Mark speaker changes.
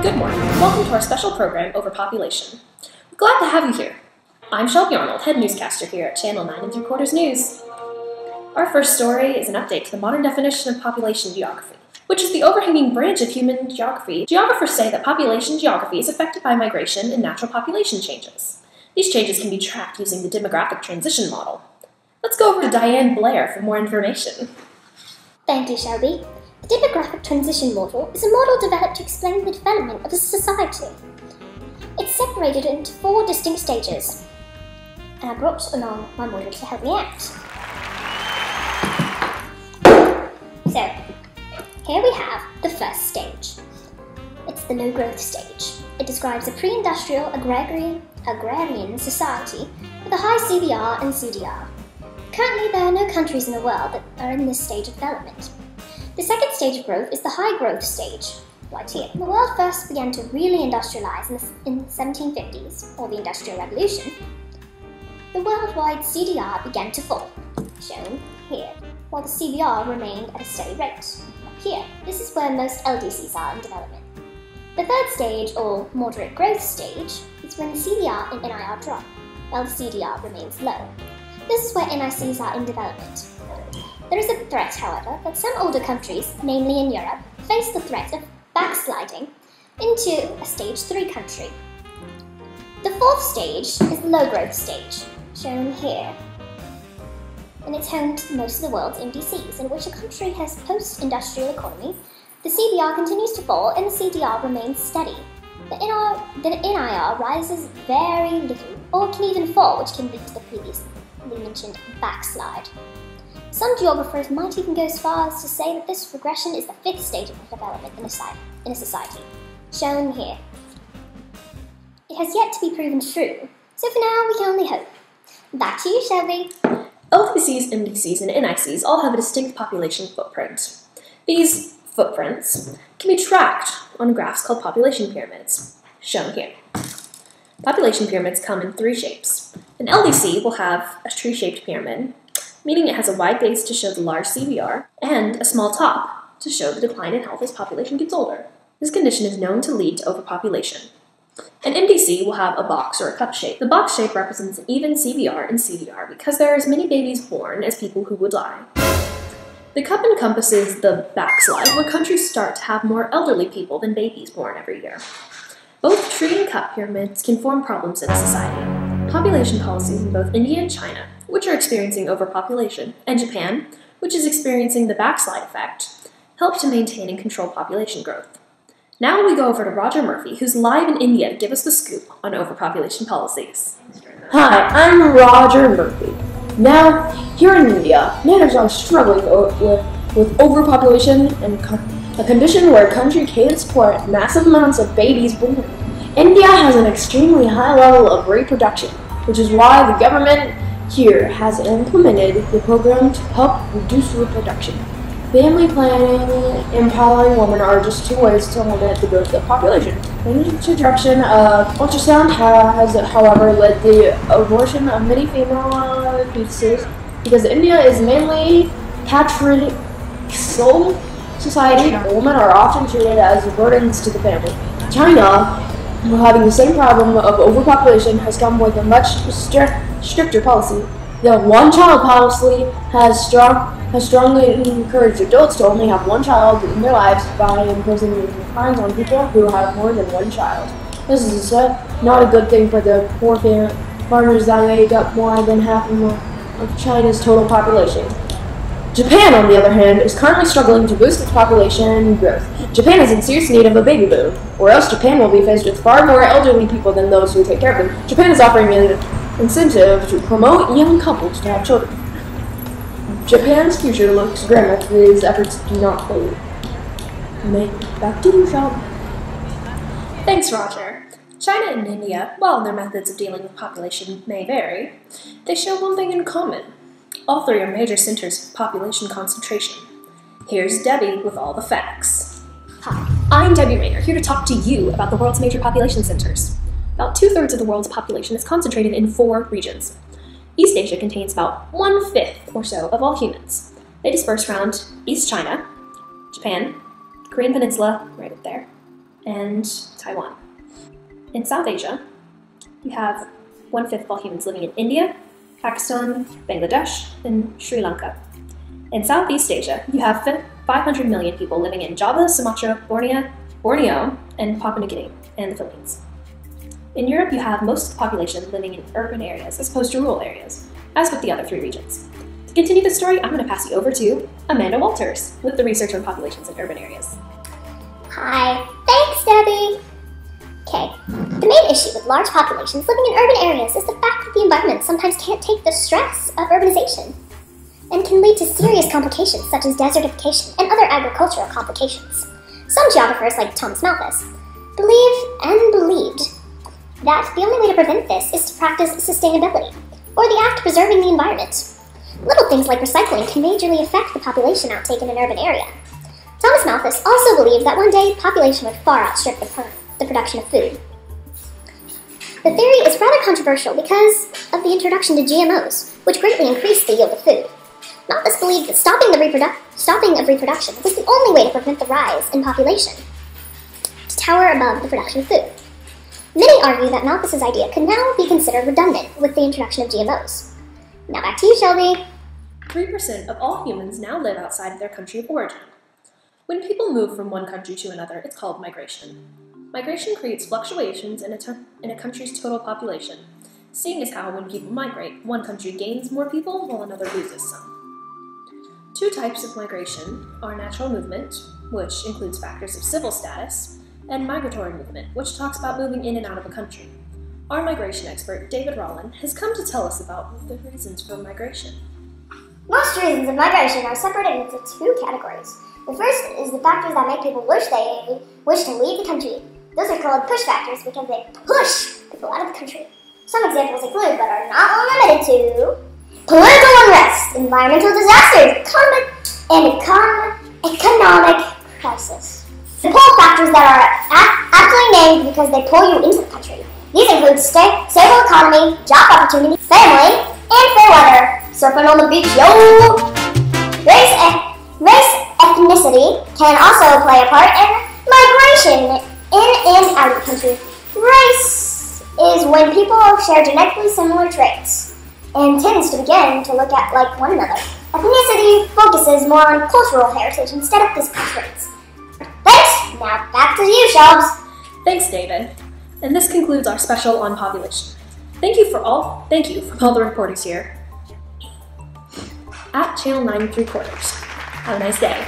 Speaker 1: Good morning. Welcome to our special program, Overpopulation. We're glad to have you here. I'm Shelby Arnold, head newscaster here at Channel 9 3/4 News. Our first story is an update to the modern definition of population geography, which is the overhanging branch of human geography. Geographers say that population geography is affected by migration and natural population changes. These changes can be tracked using the demographic transition model. Let's go over to Diane Blair for more information.
Speaker 2: Thank you, Shelby. The demographic transition model is a model developed to explain the development of a society. It's separated into 4 distinct stages, and I brought along my model to help me out. So, here we have the first stage. It's the low growth stage. It describes a pre-industrial agrarian society with a high CBR and CDR. Currently, there are no countries in the world that are in this stage of development. The second stage of growth is the high growth stage, right here. The world first began to really industrialize in the 1750s, or the Industrial Revolution. The worldwide CDR began to fall, shown here, while the CBR remained at a steady rate, up here. This is where most LDCs are in development. The third stage, or moderate growth stage, is when the CBR and NIR drop, while the CDR remains low. This is where NICs are in development. There is a threat, however, that some older countries, namely in Europe, face the threat of backsliding into a stage 3 country. The fourth stage is the low growth stage, shown here. And it's home to most of the world's MDCs, in which a country has post-industrial economy. The CBR continues to fall and the CDR remains steady. The NIR rises very little, or can even fall, which can lead to the previously mentioned backslide. Some geographers might even go as far as to say that this regression is the 5th stage of development in a society, shown here. It has yet to be proven true, so for now we can only hope. Back to you, Shelby.
Speaker 1: LDCs, MDCs, and NICs all have a distinct population footprint. These footprints can be tracked on graphs called population pyramids, shown here. Population pyramids come in 3 shapes. An LDC will have a tree-shaped pyramid, meaning it has a wide base to show the large CBR, and a small top to show the decline in health as population gets older. This condition is known to lead to overpopulation. An MDC will have a box or a cup shape. The box shape represents an even CBR and CDR because there are as many babies born as people who would die. The cup encompasses the backslide, where countries start to have more elderly people than babies born every year. Both tree and cup pyramids can form problems in a society. Population policies in both India and China, which are experiencing overpopulation, and Japan, which is experiencing the backslide effect, help to maintain and control population growth. Now we go over to Roger Murphy, who's live in India to give us the scoop on overpopulation policies.
Speaker 3: Hi, I'm Roger Murphy. Now, here in India, natives are struggling with overpopulation and a condition where a country can't support massive amounts of babies born. India has an extremely high level of reproduction, which is why the government here has implemented the program to help reduce reproduction. Family planning and empowering women are just 2 ways to limit the growth of population. The introduction of ultrasound has, however, led to the abortion of many female fetuses because India is mainly patriarchal society. Women are often treated as burdens to the family. China, having the same problem of overpopulation, has come with a much stricter policy. The one-child policy has strongly encouraged adults to only have 1 child in their lives by imposing fines on people who have more than 1 child. This is not a good thing for the poor farmers that make up more than half of China's total population. Japan, on the other hand, is currently struggling to boost its population growth. Japan is in serious need of a baby boom, or else Japan will be faced with far more elderly people than those who take care of them. Japan is offering an incentive to promote young couples to have children. Japan's future looks grim if these efforts do not hold. Back to you, Shelby.
Speaker 1: Thanks, Roger. China and India, while their methods of dealing with population may vary, they share one thing in common. All 3 are major centers of population concentration. Here's Debbie with all the facts. Hi, I'm Debbie Rayner, here to talk to you about the world's major population centers. About 2/3 of the world's population is concentrated in 4 regions. East Asia contains about 1/5 or so of all humans. They disperse around East China, Japan, Korean Peninsula, right up there, and Taiwan. In South Asia, you have 1/5 of all humans living in India, Pakistan, Bangladesh, and Sri Lanka. In Southeast Asia, you have 500 million people living in Java, Sumatra, Borneo, and Papua New Guinea, and the Philippines. In Europe, you have most of the population living in urban areas as opposed to rural areas, as with the other 3 regions. To continue the story, I'm going to pass you over to Amanda Walters with the research on populations in urban areas.
Speaker 2: Hi, thanks, Debbie. Okay, the main issue with large populations living in urban areas is the fact that the environment sometimes can't take the stress of urbanization and can lead to serious complications such as desertification and other agricultural complications. Some geographers, like Thomas Malthus, believed that the only way to prevent this is to practice sustainability, or the act of preserving the environment. Little things like recycling can majorly affect the population outtake in an urban area. Thomas Malthus also believed that one day population would far outstrip the production of food. The theory is rather controversial because of the introduction to GMOs, which greatly increased the yield of food. Malthus believed that stopping of reproduction was the only way to prevent the rise in population to tower above the production of food. Many argue that Malthus's idea could now be considered redundant with the introduction of GMOs. Now back to you, Shelby.
Speaker 1: 3% of all humans now live outside of their country of origin. When people move from one country to another, it's called migration. Migration creates fluctuations in a country's total population, seeing as how when people migrate, one country gains more people while another loses some. 2 types of migration are natural movement, which includes factors of civil status, and migratory movement, which talks about moving in and out of a country. Our migration expert, David Rollin, has come to tell us about the reasons for migration.
Speaker 2: Most reasons of migration are separated into 2 categories. The first is the factors that make people wish to leave the country. Those are called push factors because they push people out of the country. Some examples include, but are not limited to, political unrest, environmental disasters, economic crisis. The pull factors that are aptly named because they pull you into the country. These include stable economy, job opportunity, family, and fair weather. Surfing on the beach, yo! Race, ethnicity can also play a part in migration in and out of the country. Race is when people share genetically similar traits and tends to begin to look at like one another. Ethnicity focuses more on cultural heritage instead of physical traits. Thanks! Now back to you, Shelbs.
Speaker 1: Thanks, David. And this concludes our special on population. Thank you from all the reporters here at Channel 9 3/4. Have a nice day.